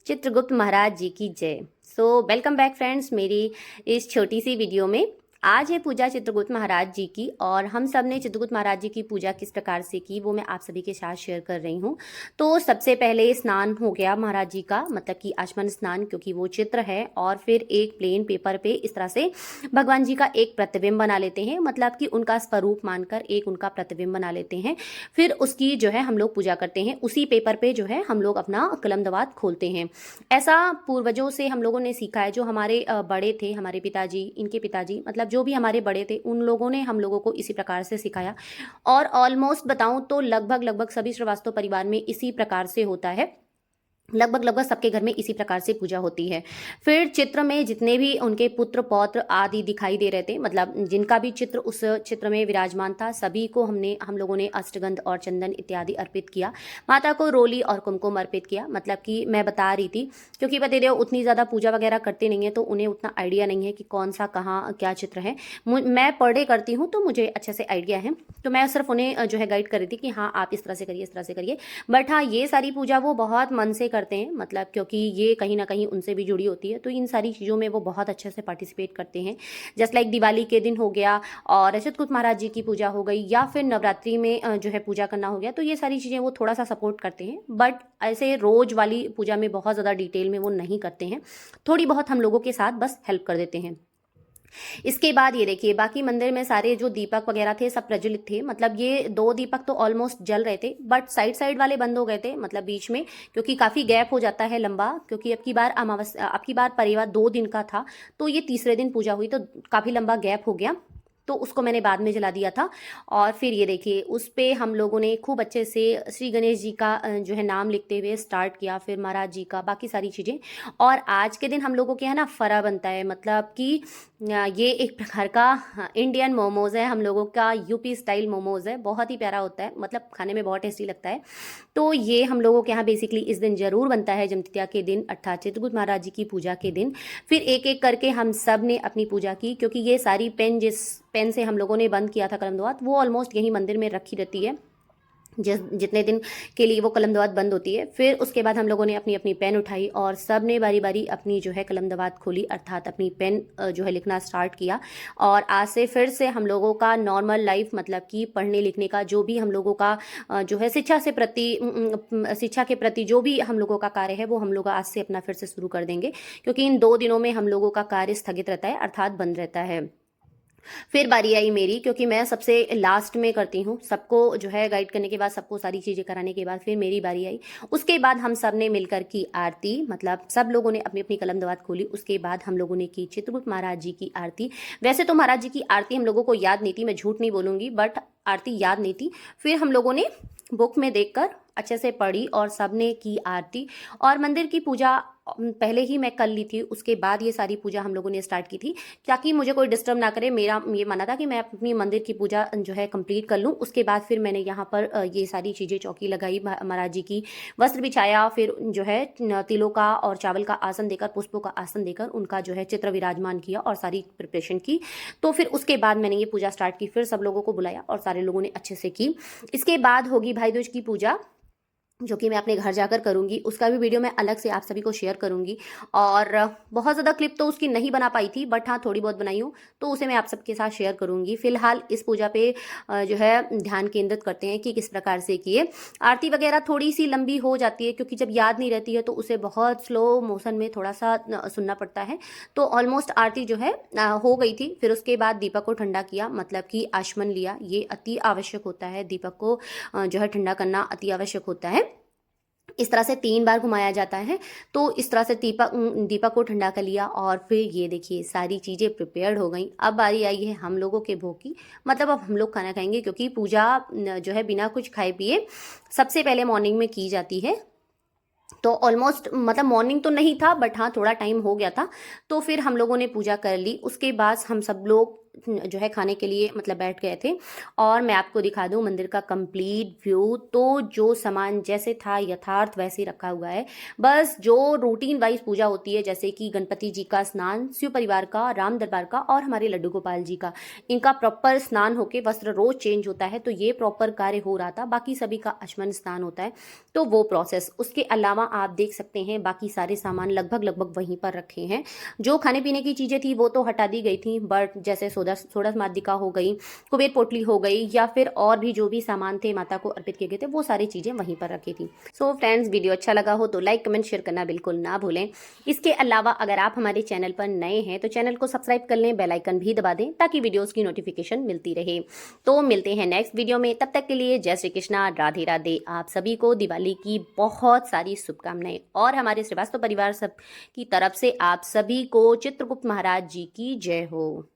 चित्रगुप्त महाराज जी की जय। So welcome back friends, मेरी इस छोटी सी वीडियो में। आज है पूजा चित्रगुप्त महाराज जी की, और हम सब ने चित्रगुप्त महाराज जी की पूजा किस प्रकार से की वो मैं आप सभी के साथ शेयर कर रही हूँ। तो सबसे पहले स्नान हो गया महाराज जी का, मतलब कि आचमन स्नान, क्योंकि वो चित्र है। और फिर एक प्लेन पेपर पे इस तरह से भगवान जी का एक प्रतिबिंब बना लेते हैं, मतलब कि उनका स्वरूप मानकर एक उनका प्रतिबिंब बना लेते हैं। फिर उसकी जो है हम लोग पूजा करते हैं। उसी पेपर पे जो है हम लोग अपना कलम दवात खोलते हैं। ऐसा पूर्वजों से हम लोगों ने सीखा है। जो हमारे बड़े थे, हमारे पिताजी, इनके पिताजी, मतलब जो भी हमारे बड़े थे, उन लोगों ने हम लोगों को इसी प्रकार से सिखाया। और ऑलमोस्ट बताऊं तो लगभग लगभग सभी श्रीवास्तव परिवार में इसी प्रकार से होता है। लगभग लगभग सबके घर में इसी प्रकार से पूजा होती है। फिर चित्र में जितने भी उनके पुत्र पौत्र आदि दिखाई दे रहे थे, मतलब जिनका भी चित्र उस चित्र में विराजमान था, सभी को हम लोगों ने अष्टगंध और चंदन इत्यादि अर्पित किया। माता को रोली और कुमकुम अर्पित किया। मतलब कि मैं बता रही थी, क्योंकि बता रहे हो उतनी ज़्यादा पूजा वगैरह करते नहीं है, तो उन्हें उतना आइडिया नहीं है कि कौन सा कहाँ क्या चित्र है। मैं पढ़े करती हूँ तो मुझे अच्छे से आइडिया है। तो मैं सिर्फ उन्हें जो है गाइड कर रही थी कि हाँ आप इस तरह से करिए, इस तरह से करिए। बट हाँ, ये सारी पूजा वो बहुत मन से करते हैं, मतलब क्योंकि ये कहीं ना कहीं उनसे भी जुड़ी होती है, तो इन सारी चीज़ों में वो बहुत अच्छे से पार्टिसिपेट करते हैं। जस्ट लाइक दिवाली के दिन हो गया, और चित्रगुप्त महाराज जी की पूजा हो गई, या फिर नवरात्रि में जो है पूजा करना हो गया, तो ये सारी चीज़ें वो थोड़ा सा सपोर्ट करते हैं। बट ऐसे रोज वाली पूजा में बहुत ज़्यादा डिटेल में वो नहीं करते हैं। थोड़ी बहुत हम लोगों के साथ बस हेल्प कर देते हैं। इसके बाद ये देखिए, बाकी मंदिर में सारे जो दीपक वगैरह थे सब प्रज्वलित थे। मतलब ये 2 दीपक तो ऑलमोस्ट जल रहे थे, बट साइड साइड वाले बंद हो गए थे, मतलब बीच में, क्योंकि काफ़ी गैप हो जाता है लंबा। क्योंकि अब की बार परिवार 2 दिन का था, तो ये तीसरे दिन पूजा हुई, तो काफ़ी लंबा गैप हो गया, तो उसको मैंने बाद में जला दिया था। और फिर ये देखिए, उस पे हम लोगों ने खूब अच्छे से श्री गणेश जी का जो है नाम लिखते हुए स्टार्ट किया, फिर महाराज जी का, बाकी सारी चीज़ें। और आज के दिन हम लोगों के यहाँ ना फरा बनता है, मतलब कि ये एक प्रकार का इंडियन मोमोज़ है, हम लोगों का यूपी स्टाइल मोमोज़ है। बहुत ही प्यारा होता है, मतलब खाने में बहुत टेस्टी लगता है। तो ये हम लोगों के यहाँ बेसिकली इस दिन ज़रूर बनता है, जम तृतीया के दिन, अर्थात चित्रगुप्त महाराज जी की पूजा के दिन। फिर एक एक करके हम सब ने अपनी पूजा की, क्योंकि ये सारी पेन, जिस पेन से हम लोगों ने बंद किया था कलम दवात, वो ऑलमोस्ट यहीं मंदिर में रखी रहती है, जितने दिन के लिए वो कलम दवात बंद होती है। फिर उसके बाद हम लोगों ने अपनी अपनी पेन उठाई, और सब ने बारी बारी अपनी जो है कलम दवात खोली, अर्थात अपनी पेन जो है लिखना स्टार्ट किया। और आज से फिर से हम लोगों का नॉर्मल लाइफ, मतलब कि पढ़ने लिखने का जो भी हम लोगों का जो है शिक्षा के प्रति जो भी हम लोगों का कार्य है, वो हम लोग आज से अपना फिर से शुरू कर देंगे। क्योंकि इन 2 दिनों में हम लोगों का कार्य स्थगित रहता है, अर्थात बंद रहता है। फिर बारी आई मेरी, क्योंकि मैं सबसे लास्ट में करती हूँ, सबको जो है गाइड करने के बाद, सबको सारी चीज़ें कराने के बाद फिर मेरी बारी आई। उसके बाद हम सब ने मिलकर की आरती, मतलब सब लोगों ने अपनी अपनी कलम दवात खोली। उसके बाद हम लोगों ने की चित्रगुप्त महाराज जी की आरती। वैसे तो महाराज जी की आरती हम लोगों को याद नहीं थी, मैं झूठ नहीं बोलूँगी, बट आरती याद नहीं थी। फिर हम लोगों ने बुक में देखकर अच्छे से पढ़ी, और सब ने की आरती। और मंदिर की पूजा पहले ही मैं कर ली थी, उसके बाद ये सारी पूजा हम लोगों ने स्टार्ट की थी, ताकि मुझे कोई डिस्टर्ब ना करे। मेरा ये मानना था कि मैं अपनी मंदिर की पूजा जो है कंप्लीट कर लूँ। उसके बाद फिर मैंने यहाँ पर ये सारी चीज़ें, चौकी लगाई, महाराज जी की वस्त्र बिछाया, फिर जो है तिलों का और चावल का आसन देकर, पुष्पों का आसन देकर उनका जो है चित्र विराजमान किया, और सारी प्रिपरेशन की। तो फिर उसके बाद मैंने ये पूजा स्टार्ट की, फिर सब लोगों को बुलाया और सारे लोगों ने अच्छे से की। इसके बाद होगी भाई दूज की पूजा, जो कि मैं अपने घर जाकर करूँगी। उसका भी वीडियो मैं अलग से आप सभी को शेयर करूँगी। और बहुत ज़्यादा क्लिप तो उसकी नहीं बना पाई थी, बट हाँ थोड़ी बहुत बनाई हूँ, तो उसे मैं आप सबके साथ शेयर करूँगी। फिलहाल इस पूजा पे जो है ध्यान केंद्रित करते हैं कि किस प्रकार से किए। आरती वगैरह थोड़ी सी लंबी हो जाती है, क्योंकि जब याद नहीं रहती है तो उसे बहुत स्लो मोशन में थोड़ा सा सुनना पड़ता है। तो ऑलमोस्ट आरती जो है हो गई थी। फिर उसके बाद दीपक को ठंडा किया, मतलब कि आचमन लिया। ये अति आवश्यक होता है, दीपक को जो है ठंडा करना अति आवश्यक होता है। इस तरह से 3 बार घुमाया जाता है। तो इस तरह से दीपक को ठंडा कर लिया, और फिर ये देखिए सारी चीज़ें प्रिपेयर्ड हो गई। अब बारी आई है हम लोगों के भोग की, मतलब अब हम लोग खाना खाएंगे, क्योंकि पूजा जो है बिना कुछ खाए पिए सबसे पहले मॉर्निंग में की जाती है। तो ऑलमोस्ट, मतलब मॉर्निंग तो नहीं था, बट हाँ थोड़ा टाइम हो गया था। तो फिर हम लोगों ने पूजा कर ली। उसके बाद हम सब लोग जो है खाने के लिए मतलब बैठ गए थे। और मैं आपको दिखा दूं मंदिर का कंप्लीट व्यू। तो जो सामान जैसे था यथार्थ वैसे ही रखा हुआ है। बस जो रूटीन वाइज पूजा होती है, जैसे कि गणपति जी का स्नान, शिव परिवार का, राम दरबार का और हमारे लड्डू गोपाल जी का, इनका प्रॉपर स्नान होके वस्त्र रोज चेंज होता है, तो ये प्रॉपर कार्य हो रहा था। बाकी सभी का आचमन स्नान होता है, तो वो प्रोसेस। उसके अलावा आप देख सकते हैं बाकी सारे सामान लगभग लगभग वहीं पर रखे हैं। जो खाने पीने की चीजें थी वो तो हटा दी गई थी, बट जैसे सोडा सोडा मादिका हो गई, कुबेर पोटली हो गई, या फिर और भी जो भी सामान थे माता को अर्पित किए गए थे, वो सारी चीजें वहीं पर रखी थी। सो फ्रेंड्स, वीडियो अच्छा लगा हो तो लाइक कमेंट शेयर करना बिल्कुल ना भूलें। इसके अलावा अगर आप हमारे चैनल पर नए हैं तो चैनल को सब्सक्राइब कर लें, बेल आइकन भी दबा दें ताकि वीडियोस की नोटिफिकेशन मिलती रहे। तो मिलते हैं नेक्स्ट वीडियो में, तब तक के लिए जय श्री कृष्णा, राधे राधे। आप सभी को दिवाली की बहुत सारी शुभकामनाएं, और हमारे श्रीवास्तव परिवार सब की तरफ से आप सभी को चित्रगुप्त महाराज जी की जय हो।